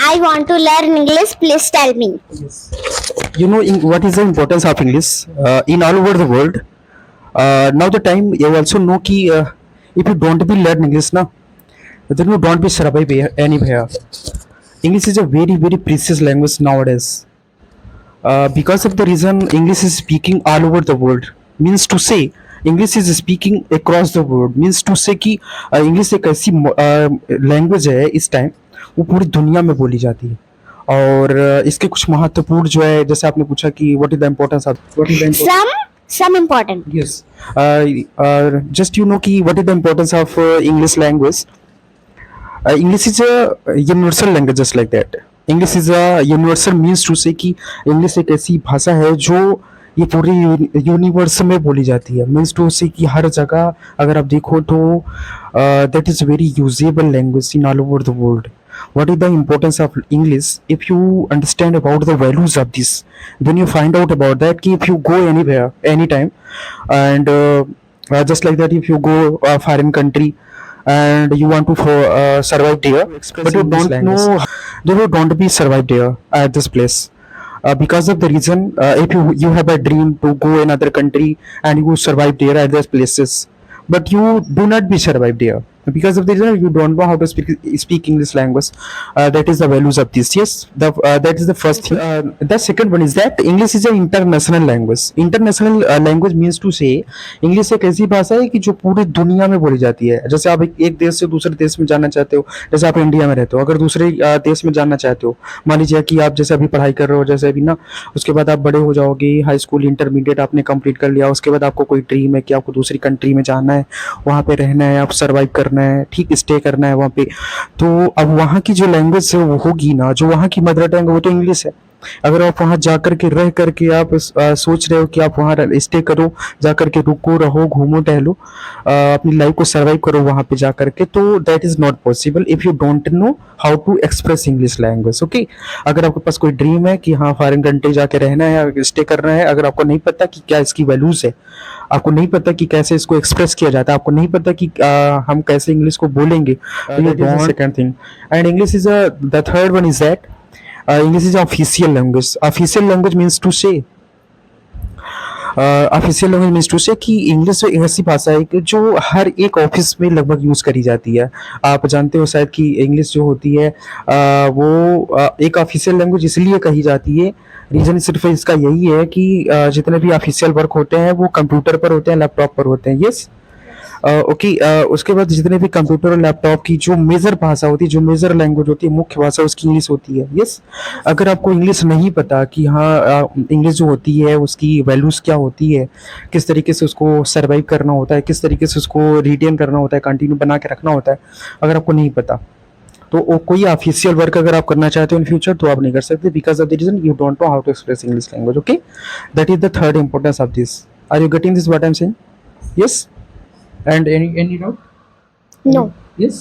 I want to learn English. Please tell me. You know what is the importance of English in all over the world. Now the time you also know कि if you don't be learn English ना, then you don't be survive anywhere. English is a very precious language nowadays. Because of the reason English is speaking all over the world, means to say English is speaking across the world, means to say कि English एक ऐसी language है इस time वो पूरी दुनिया में बोली जाती है। और इसके कुछ महत्वपूर्ण जो है, जैसे आपने पूछा कि what is the importance of Some important. yes just you know कि what is the importance of English language. English is a universal language just like that. English is a universal means to say कि English एक ऐसी भाषा है जो ये पूरी universe में बोली जाती है, मीन्स टू से कि हर जगह अगर आप देखो तो that is very usable language in all over the world. What is the importance of English? If you understand about the values of this, then you find out about that कि if you go anywhere anytime and just like that, if you go a foreign country and you want to survive there, but you don't know, then you don't be survived there at this place. Because of the reason, if you have a dream to go another country and you survive there at those places, but you do not be survived there because of the reason you don't know how to speak English language. That is the values of this. Yes, that is the first thing. The second one is that English is an international language. International language means to say English एक ऐसी भाषा है कि जो पूरी दुनिया में बोली जाती है. जैसे आप एक देश से दूसरे देश में जाना चाहते हो, जैसे आप इंडिया में रहते हो, अगर दूसरे देश में जाना चाहते हो, मान लीजिए कि आप जैसे अभी पढ़ाई कर रहे हो, जैसे अभी ना, उसके बाद आप बड़े हो जाओगे, हाई स्कूल इंटरमीडिएट आपने कंप्लीट कर लिया, उसके बाद आपको कोई ड्रीम है कि आपको दूसरी कंट्री में जाना है, वहाँ पे रहना है, आप सर्वाइव करना है, ठीक स्टे करना है वहाँ पे. तो अब वहाँ की जो लैंग्वेज है वो होगी ना, जो वहाँ की मदर टंग है वो तो इंग्लिश है. अगर आप वहाँ जा करके रह करके आप सोच रहे हो कि आप वहाँ स्टे करो, जा करके रुको, रहो, घूमो, टहलो, अपनी लाइफ को सर्वाइव करो वहाँ पे जा करके, तो that is not possible if you don't know how to express English language. Okay, अगर आपके पास कोई ड्रीम है कि हाँ फॉरेन कंट्री जाके रहना है या स्टे करना है, अगर आपको नहीं पता कि क्या इसकी वैल्यूज है, आपको नहीं पता कि कैसे इसको एक्सप्रेस किया जाता है, आपको नहीं पता कि हम कैसे इंग्लिश को बोलेंगे, second thing. And English is the third one is that English is official language. Official language means to say official language means to say कि इंग्लिश एक ऐसी भाषा है कि जो हर एक ऑफिस में लगभग यूज़ करी जाती है. आप जानते हो शायद कि इंग्लिश जो होती है वो एक ऑफिशियल लैंग्वेज इसलिए कही जाती है, रीज़न सिर्फ इसका यही है कि जितने भी ऑफिशियल वर्क होते हैं वो कंप्यूटर पर होते हैं, लैपटॉप पर होते हैं. Yes, okay. उसके बाद जितने भी कंप्यूटर और लैपटॉप की जो मेजर भाषा होती है, जो मेजर लैंग्वेज होती है, मुख्य भाषा उसकी इंग्लिश होती है. यस, अगर आपको इंग्लिश नहीं पता कि हाँ इंग्लिश जो होती है उसकी वैल्यूज़ क्या होती है, किस तरीके से उसको सर्वाइव करना होता है, किस तरीके से उसको रिटेन करना होता है, कंटिन्यू बना के रखना होता है, अगर आपको नहीं पता तो कोई ऑफिशियल वर्क अगर आप करना चाहते हो इन फ्यूचर तो आप नहीं कर सकते, because of the reason you don't know how to express English language. Okay, that is the third importance of this. Are you getting this what I am saying? Yes. And any doubt? No. Yes.